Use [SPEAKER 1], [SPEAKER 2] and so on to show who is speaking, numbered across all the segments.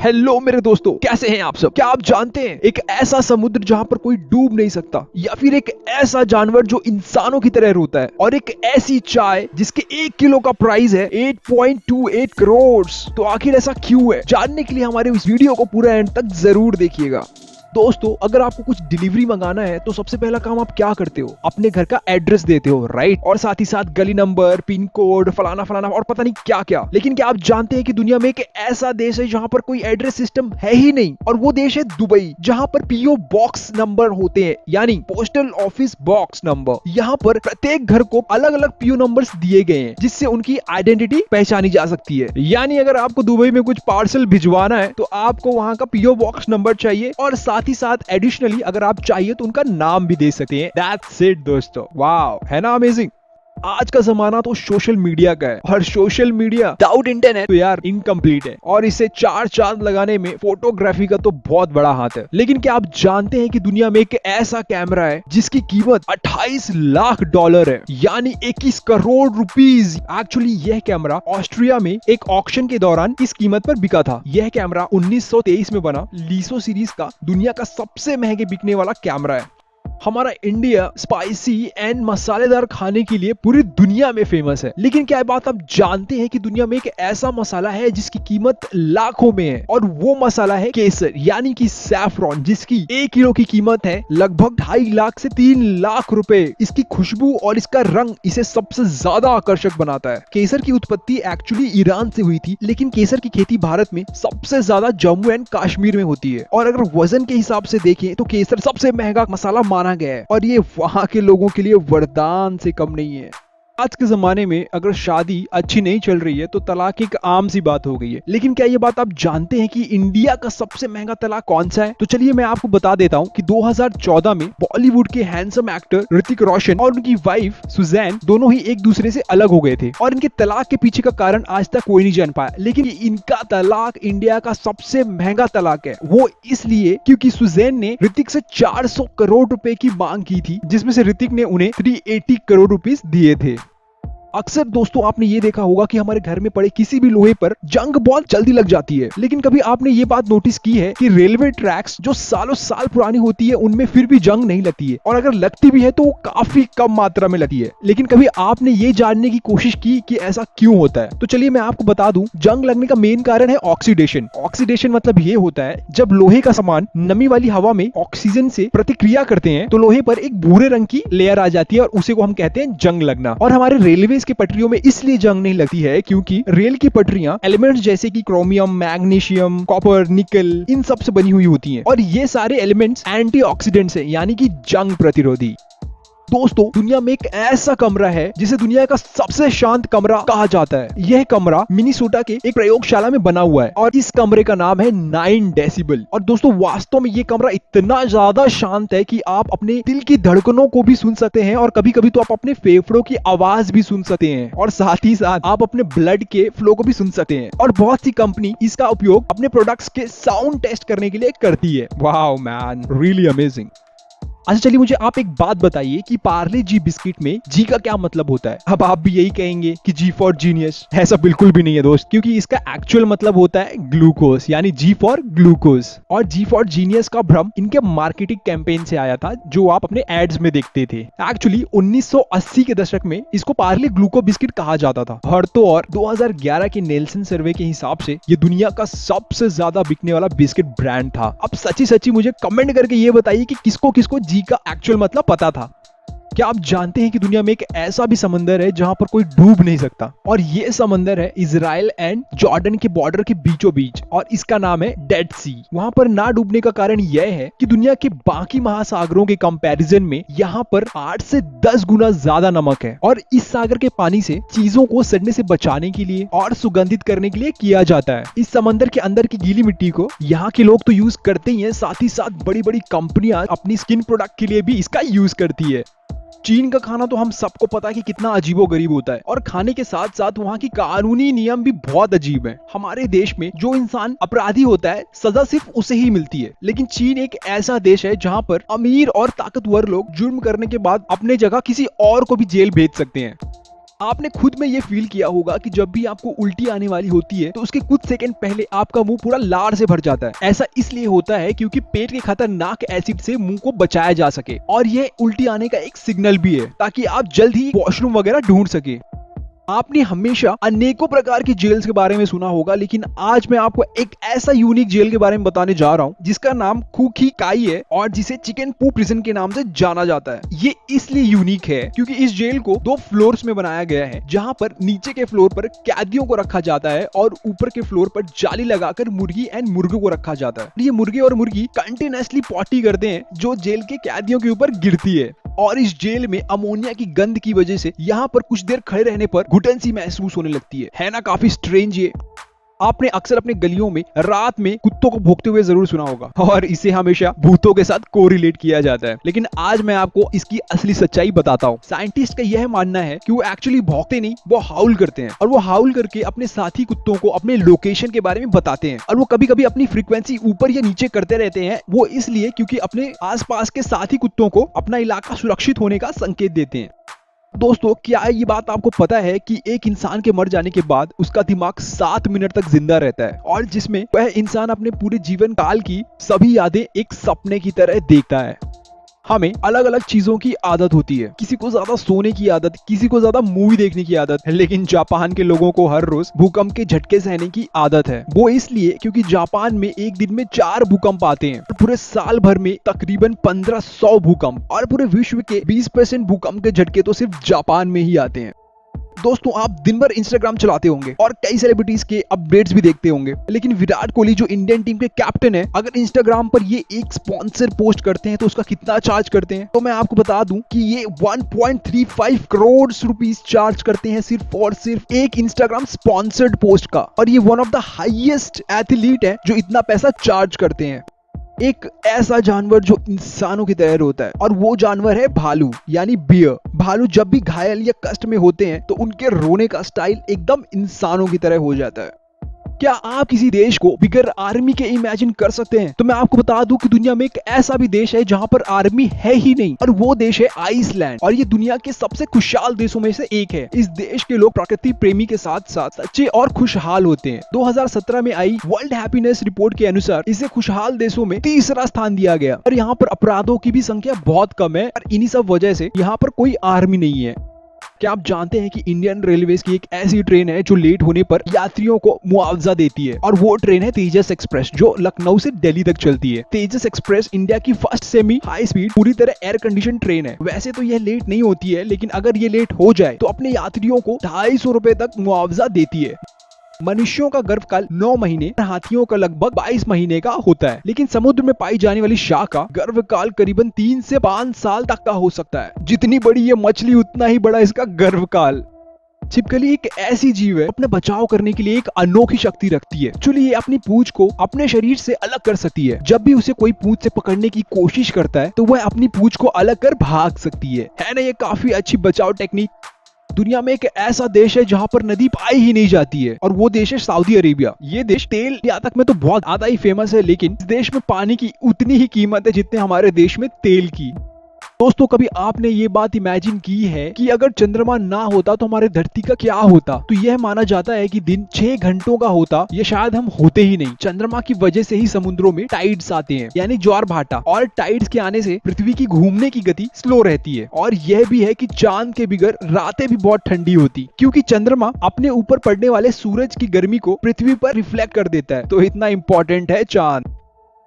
[SPEAKER 1] Hello मेरे दोस्तों, कैसे हैं आप सब। क्या आप जानते हैं एक ऐसा समुद्र जहां पर कोई डूब नहीं सकता, या फिर एक ऐसा जानवर जो इंसानों की तरह रोता है, और एक ऐसी चाय जिसके 1 किलो का प्राइस है 8.28 करोड़। तो आखिर ऐसा क्यों है, जानने के लिए हमारे इस वीडियो को पूरा एंड तक जरूर देखिएगा। दोस्तों, अगर आपको कुछ डिलीवरी मंगाना है तो सबसे पहला काम आप क्या करते हो, अपने घर का एड्रेस देते हो, राइट। और साथ ही साथ गली नंबर, पिन कोड, फलाना फलाना और पता नहीं क्या क्या। लेकिन क्या आप जानते हैं कि दुनिया में एक ऐसा देश है जहां पर कोई एड्रेस सिस्टम है ही नहीं, और वो देश है दुबई, जहां पर पीओ बॉक्स नंबर होते हैं, यानी पोस्टल ऑफिस बॉक्स नंबर। यहाँ पर प्रत्येक घर को अलग अलग पीओ नंबर्स दिए गए हैं, जिससे उनकी आइडेंटिटी पहचानी जा सकती है। यानी अगर आपको दुबई में कुछ पार्सल भिजवाना है तो आपको वहां का पीओ बॉक्स नंबर चाहिए, और साथ ही साथ एडिशनली अगर आप चाहिए तो उनका नाम भी दे सकते हैं। दैट्स इट दोस्तों, वाओ, है ना अमेजिंग। आज का जमाना तो सोशल मीडिया का है, और सोशल मीडिया विदाउट इंटरनेट तो यार इनकम्प्लीट है, और इसे 4 चांद लगाने में फोटोग्राफी का तो बहुत बड़ा हाथ है। लेकिन क्या आप जानते हैं कि दुनिया में एक ऐसा कैमरा है जिसकी कीमत 28 लाख डॉलर है, यानी 21 करोड़ रुपीस। एक्चुअली यह कैमरा ऑस्ट्रिया में एक ऑक्शन के दौरान इस कीमत पर बिका था। यह कैमरा 1923 में बना लीसो सीरीज का दुनिया का सबसे महंगे बिकने वाला कैमरा है। हमारा इंडिया स्पाइसी एंड मसालेदार खाने के लिए पूरी दुनिया में फेमस है। लेकिन क्या बात आप जानते हैं कि दुनिया में एक ऐसा मसाला है जिसकी कीमत लाखों में है, और वो मसाला है केसर, यानी कि सैफरॉन, जिसकी 1 किलो की कीमत है लगभग 2.5 लाख से 3 लाख रुपए। इसकी खुशबू और इसका रंग इसे सबसे ज्यादा आकर्षक बनाता है। केसर की उत्पत्ति एक्चुअली ईरान से हुई थी, लेकिन केसर की खेती भारत में सबसे ज्यादा जम्मू एंड कश्मीर में होती है। और अगर वजन के हिसाब से देखें तो केसर सबसे महंगा मसाला माना गया है, और ये वहां के लोगों के लिए वरदान से कम नहीं है। आज के जमाने में अगर शादी अच्छी नहीं चल रही है तो तलाक एक आम सी बात हो गई है। लेकिन क्या ये बात आप जानते हैं कि इंडिया का सबसे महंगा तलाक कौन सा है? तो चलिए मैं आपको बता देता हूं कि 2014 में बॉलीवुड के हैंडसम एक्टर ऋतिक रोशन और उनकी वाइफ सुजैन दोनों ही एक दूसरे से अलग हो गए थे, और इनके तलाक के पीछे का कारण आज तक कोई नहीं जान पाया। लेकिन इनका तलाक इंडिया का सबसे महंगा तलाक है, वो इसलिए क्योंकि सुजैन ने ऋतिक से 400 करोड़ रुपए की मांग की थी, जिसमें से ऋतिक ने उन्हें 380 करोड़ रुपीस दिए थे। अक्सर दोस्तों आपने ये देखा होगा कि हमारे घर में पड़े किसी भी लोहे पर जंग बहुत जल्दी लग जाती है। लेकिन कभी आपने ये बात नोटिस की है कि रेलवे ट्रैक्स जो सालों साल पुरानी होती है उनमें फिर भी जंग नहीं लगती है, और अगर लगती भी है तो वो काफी कम मात्रा में लगती है। लेकिन कभी आपने ये जानने की कोशिश की कि ऐसा क्यों होता है? तो चलिए मैं आपको बता दूं, जंग लगने का मेन कारण है ऑक्सीडेशन। ऑक्सीडेशन मतलब ये होता है जब लोहे का सामान नमी वाली हवा में ऑक्सीजन से प्रतिक्रिया करते हैं तो लोहे पर एक भूरे रंग की लेयर आ जाती है, और उसे को हम कहते हैं जंग लगना। और हमारे रेलवे की पटरियों में इसलिए जंग नहीं लगती है क्योंकि रेल की पटरियां एलिमेंट्स जैसे कि क्रोमियम, मैग्नीशियम, कॉपर, निकल, इन सब से बनी हुई होती हैं, और ये सारे एलिमेंट्स एंटीऑक्सीडेंट्स हैं, यानी कि जंग प्रतिरोधी। दोस्तों, दुनिया में एक ऐसा कमरा है जिसे दुनिया का सबसे शांत कमरा कहा जाता है। यह कमरा मिनीसोटा के एक प्रयोगशाला में बना हुआ है, और इस कमरे का नाम है 9 डेसिबल। और दोस्तों, वास्तव में यह कमरा इतना ज्यादा शांत है कि आप अपने दिल की धड़कनों को भी सुन सकते हैं, और कभी कभी तो आप अपने फेफड़ों की आवाज भी सुन सकते हैं, और साथ ही साथ आप अपने ब्लड के फ्लो को भी सुन सकते हैं। और बहुत सी कंपनी इसका उपयोग अपने प्रोडक्ट्स के साउंड टेस्ट करने के लिए करती है। Wow man, really amazing. अच्छा चलिए मुझे आप एक बात बताइए कि पार्ले जी बिस्किट में जी का क्या मतलब होता है? अब आप भी यही कहेंगे कि जी फॉर जीनियस। ऐसा बिल्कुल भी नहीं है दोस्त, क्योंकि इसका एक्चुअल मतलब होता है ग्लूकोज, यानी जी फॉर ग्लूकोज। और जी फॉर जीनियस का भ्रम इनके मार्केटिंग कैंपेन से आया था, जो आप अपने एड्स में देखते थे। एक्चुअली 1980 के दशक में इसको पार्ले ग्लूको बिस्किट कहा जाता था। और तो और 2011 के नेल्सन सर्वे के हिसाब से ये दुनिया का सबसे ज्यादा बिकने वाला बिस्किट ब्रांड था। अब सच्ची सच्ची मुझे कमेंट करके ये बताइए कि किसको किसको जी का एक्चुअल मतलब पता था। क्या आप जानते हैं कि दुनिया में एक ऐसा भी समंदर है जहां पर कोई डूब नहीं सकता, और ये समंदर है इजराइल एंड जॉर्डन के बॉर्डर के बीचों बीच, और इसका नाम है डेड सी। वहां पर ना डूबने का कारण यह है कि दुनिया के बाकी महासागरों के कंपैरिजन में यहाँ पर 8 से 10 गुना ज्यादा नमक है, और इस सागर के पानी से चीजों को सड़ने से बचाने के लिए और सुगंधित करने के लिए किया जाता है। इस समंदर के अंदर की गीली मिट्टी को यहाँ के लोग तो यूज करते ही है, साथ ही साथ बड़ी बड़ी कंपनियां अपनी स्किन प्रोडक्ट के लिए भी इसका यूज करती है। चीन का खाना तो हम सबको पता है कि कितना अजीबो गरीब होता है, और खाने के साथ साथ वहाँ की कानूनी नियम भी बहुत अजीब है। हमारे देश में जो इंसान अपराधी होता है सजा सिर्फ उसे ही मिलती है, लेकिन चीन एक ऐसा देश है जहाँ पर अमीर और ताकतवर लोग जुर्म करने के बाद अपने जगह किसी और को भी जेल भेज सकते हैं। आपने खुद में ये फील किया होगा कि जब भी आपको उल्टी आने वाली होती है तो उसके कुछ सेकंड पहले आपका मुंह पूरा लार से भर जाता है। ऐसा इसलिए होता है क्योंकि पेट के खतरनाक एसिड से मुंह को बचाया जा सके और ये उल्टी आने का एक सिग्नल भी है ताकि आप जल्द ही वॉशरूम वगैरह ढूंढ सके। आपने हमेशा अनेकों प्रकार की जेल्स के बारे में सुना होगा, लेकिन आज मैं आपको एक ऐसा यूनिक जेल के बारे में बताने जा रहा हूं जिसका नाम खू खी काई है और जिसे चिकन पू प्रिजन के नाम से जाना जाता है। ये इसलिए यूनिक है क्योंकि इस जेल को 2 फ्लोर्स में बनाया गया है, जहां पर नीचे के फ्लोर पर कैदियों को रखा जाता है और ऊपर के फ्लोर पर जाली लगाकर मुर्गी एंड मुर्गों को रखा जाता है। ये मुर्गे और मुर्गी कंटिन्यूअसली पॉटी करते हैं जो जेल के कैदियों के ऊपर गिरती है और इस जेल में अमोनिया की गंध की वजह से यहाँ पर कुछ देर खड़े रहने पर घुटन सी महसूस होने लगती है ना? काफी स्ट्रेंज ये। आपने अक्सर अपने गलियों में रात में कुत्तों को भौंकते हुए जरूर सुना होगा और इसे हमेशा भूतों के साथ कोरिलेट किया जाता है, लेकिन आज मैं आपको इसकी असली सच्चाई बताता हूँ। साइंटिस्ट का यह मानना है कि वो एक्चुअली भौंकते नहीं, वो हाउल करते हैं और वो हाउल करके अपने साथी कुत्तों को अपने लोकेशन के बारे में बताते हैं और वो कभी कभी अपनी फ्रीक्वेंसी ऊपर या नीचे करते रहते हैं। वो इसलिए क्योंकि अपने आसपास के साथी कुत्तों को अपना इलाका सुरक्षित होने का संकेत देते हैं। दोस्तों, क्या ये बात आपको पता है कि एक इंसान के मर जाने के बाद उसका दिमाग 7 मिनट तक जिंदा रहता है और जिसमें वह इंसान अपने पूरे जीवन काल की सभी यादें एक सपने की तरह देखता है। हमें अलग अलग चीजों की आदत होती है, किसी को ज्यादा सोने की आदत, किसी को ज्यादा मूवी देखने की आदत है, लेकिन जापान के लोगों को हर रोज भूकंप के झटके सहने की आदत है। वो इसलिए क्योंकि जापान में एक दिन में 4 भूकंप आते हैं, पूरे साल भर में तकरीबन 1500 भूकंप और पूरे विश्व के 20% भूकंप के झटके तो सिर्फ जापान में ही आते हैं। दोस्तों, आप दिन भर इंस्टाग्राम चलाते होंगे और कई सेलिब्रिटीज के अपडेट्स भी देखते होंगे, लेकिन विराट कोहली जो इंडियन टीम के कैप्टन है, अगर इंस्टाग्राम पर ये एक स्पॉन्सर पोस्ट करते हैं तो उसका कितना चार्ज करते हैं? तो मैं आपको बता दूं कि ये 1.35 करोड़ रुपीस चार्ज करते हैं सिर्फ और सिर्फ एक इंस्टाग्राम स्पॉन्सर्ड पोस्ट का। और ये one of the highest athlete है जो इतना पैसा चार्ज करते हैं। एक ऐसा जानवर जो इंसानों की तरह रोता है और वो जानवर है भालू यानी बियर। भालू जब भी घायल या कष्ट में होते हैं तो उनके रोने का स्टाइल एकदम इंसानों की तरह हो जाता है। क्या आप किसी देश को बिगर आर्मी के इमेजिन कर सकते हैं? तो मैं आपको बता दूं कि दुनिया में एक ऐसा भी देश है जहां पर आर्मी है ही नहीं और वो देश है आइसलैंड और ये दुनिया के सबसे खुशहाल देशों में से एक है। इस देश के लोग प्रकृति प्रेमी के साथ साथ सच्चे और खुशहाल होते हैं। 2017 में आई वर्ल्ड हैप्पीनेस रिपोर्ट के अनुसार इसे खुशहाल देशों में तीसरा स्थान दिया गया और यहाँ पर अपराधों की भी संख्या बहुत कम है और इन्हीं सब वजह से यहाँ पर कोई आर्मी नहीं है। क्या आप जानते हैं कि इंडियन रेलवेज की एक ऐसी ट्रेन है जो लेट होने पर यात्रियों को मुआवजा देती है और वो ट्रेन है तेजस एक्सप्रेस जो लखनऊ से दिल्ली तक चलती है। तेजस एक्सप्रेस इंडिया की फर्स्ट सेमी हाई स्पीड पूरी तरह एयर कंडीशन ट्रेन है। वैसे तो यह लेट नहीं होती है, लेकिन अगर ये लेट हो जाए तो अपने यात्रियों को 250 रुपए तक मुआवजा देती है। मनुष्यों का गर्भकाल 9 महीने, हाथियों का लगभग 22 महीने का होता है, लेकिन समुद्र में पाई जाने वाली शार्क का गर्भकाल करीबन 3 से 5 साल तक का हो सकता है। जितनी बड़ी ये मछली उतना ही बड़ा इसका गर्भकाल। छिपकली एक ऐसी जीव है अपने बचाव करने के लिए एक अनोखी शक्ति रखती है। एक्चुअली ये अपनी पूंछ को अपने शरीर से अलग कर सकती है। जब भी उसे कोई पूंछ से पकड़ने की कोशिश करता है तो वह अपनी पूंछ को अलग कर भाग सकती है ना? ये काफी अच्छी बचाव टेक्निक। दुनिया में एक ऐसा देश है जहां पर नदी पाई ही नहीं जाती है और वो देश है सऊदी अरेबिया। ये देश तेल निर्यातक में तो बहुत ज्यादा ही फेमस है, लेकिन इस देश में पानी की उतनी ही कीमत है जितने हमारे देश में तेल की। दोस्तों, कभी आपने ये बात इमेजिन की है कि अगर चंद्रमा ना होता तो हमारे धरती का क्या होता? तो यह माना जाता है कि दिन 6 घंटों का होता, ये शायद हम होते ही नहीं। चंद्रमा की वजह से ही समुद्रों में टाइड्स आते हैं यानी ज्वार भाटा, और टाइड्स के आने से पृथ्वी की घूमने की गति स्लो रहती है। और यह भी है कि चांद के बिगर रातें भी बहुत ठंडी होती, क्योंकि चंद्रमा अपने ऊपर पड़ने वाले सूरज की गर्मी को पृथ्वी पर रिफ्लेक्ट कर देता है। तो इतना इंपॉर्टेंट है चांद।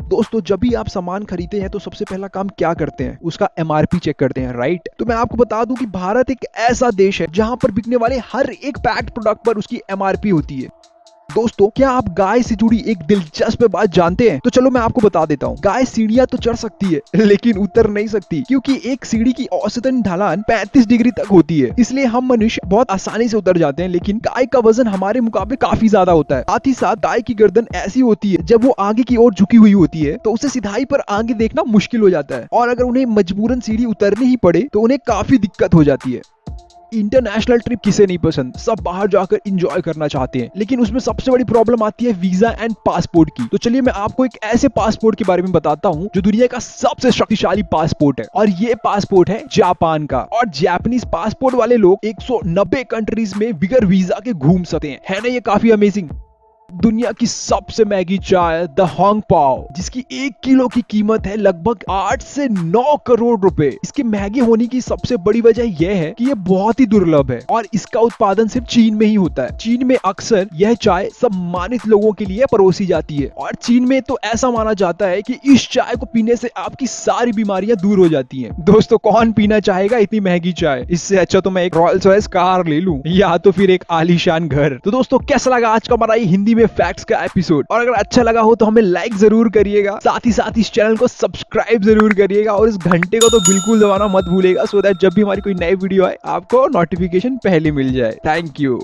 [SPEAKER 1] दोस्तों, जब भी आप सामान खरीदते हैं तो सबसे पहला काम क्या करते हैं? उसका एमआरपी चेक करते हैं, राइट? तो मैं आपको बता दूं कि भारत एक ऐसा देश है जहां पर बिकने वाले हर एक पैक्ड प्रोडक्ट पर उसकी एमआरपी होती है। दोस्तों, क्या आप गाय से जुड़ी एक दिलचस्प बात जानते हैं? तो चलो मैं आपको बता देता हूँ। गाय सीढ़ियां तो चढ़ सकती है लेकिन उतर नहीं सकती, क्योंकि एक सीढ़ी की औसतन ढलान 35 डिग्री तक होती है। इसलिए हम मनुष्य बहुत आसानी से उतर जाते हैं, लेकिन गाय का वजन हमारे मुकाबले काफी ज्यादा होता है। साथ ही साथ गाय की गर्दन ऐसी होती है, जब वो आगे की ओर झुकी हुई होती है तो उसे सिधाई पर आगे देखना मुश्किल हो जाता है, और अगर उन्हें मजबूरन सीढ़ी उतरनी ही पड़े तो उन्हें काफी दिक्कत हो जाती है। इंटरनेशनल ट्रिप किसे नहीं पसंद, सब बाहर जाकर एंजॉय करना चाहते हैं, लेकिन उसमें सबसे बड़ी प्रॉब्लम आती है वीजा एंड पासपोर्ट की। तो चलिए मैं आपको एक ऐसे पासपोर्ट के बारे में बताता हूँ जो दुनिया का सबसे शक्तिशाली पासपोर्ट है, और ये पासपोर्ट है जापान का। और जापानीज पासपोर्ट वाले लोग 190 कंट्रीज में बिगर वीजा के घूम सकते हैं। है ना ये काफी अमेजिंग। दुनिया की सबसे महंगी चाय द होंग पाओ, जिसकी 1 किलो की कीमत है लगभग 8 से 9 करोड़ रुपए। इसके महंगे होने की सबसे बड़ी वजह यह है कि यह बहुत ही दुर्लभ है और इसका उत्पादन सिर्फ चीन में ही होता है। चीन में अक्सर यह चाय सम्मानित लोगों के लिए परोसी जाती है, और चीन में तो ऐसा माना जाता है कि इस चाय को पीने से आपकी सारी बीमारियां दूर हो जाती हैं। दोस्तों, कौन पीना चाहेगा इतनी महंगी चाय? इससे अच्छा तो मैं एक रॉयल्स रॉयस कार ले लूं, या तो फिर एक आलीशान घर। तो दोस्तों, कैसा लगा आज का हमारा ये हिंदी में फैक्ट्स का एपिसोड? और अगर अच्छा लगा हो तो हमें लाइक जरूर करिएगा, साथ ही साथ इस चैनल को सब्सक्राइब जरूर करिएगा, और इस घंटे को तो बिल्कुल दबाना मत भूलिएगा, सो दैट जब भी हमारी कोई नई वीडियो आए आपको नोटिफिकेशन पहले मिल जाए। Thank you.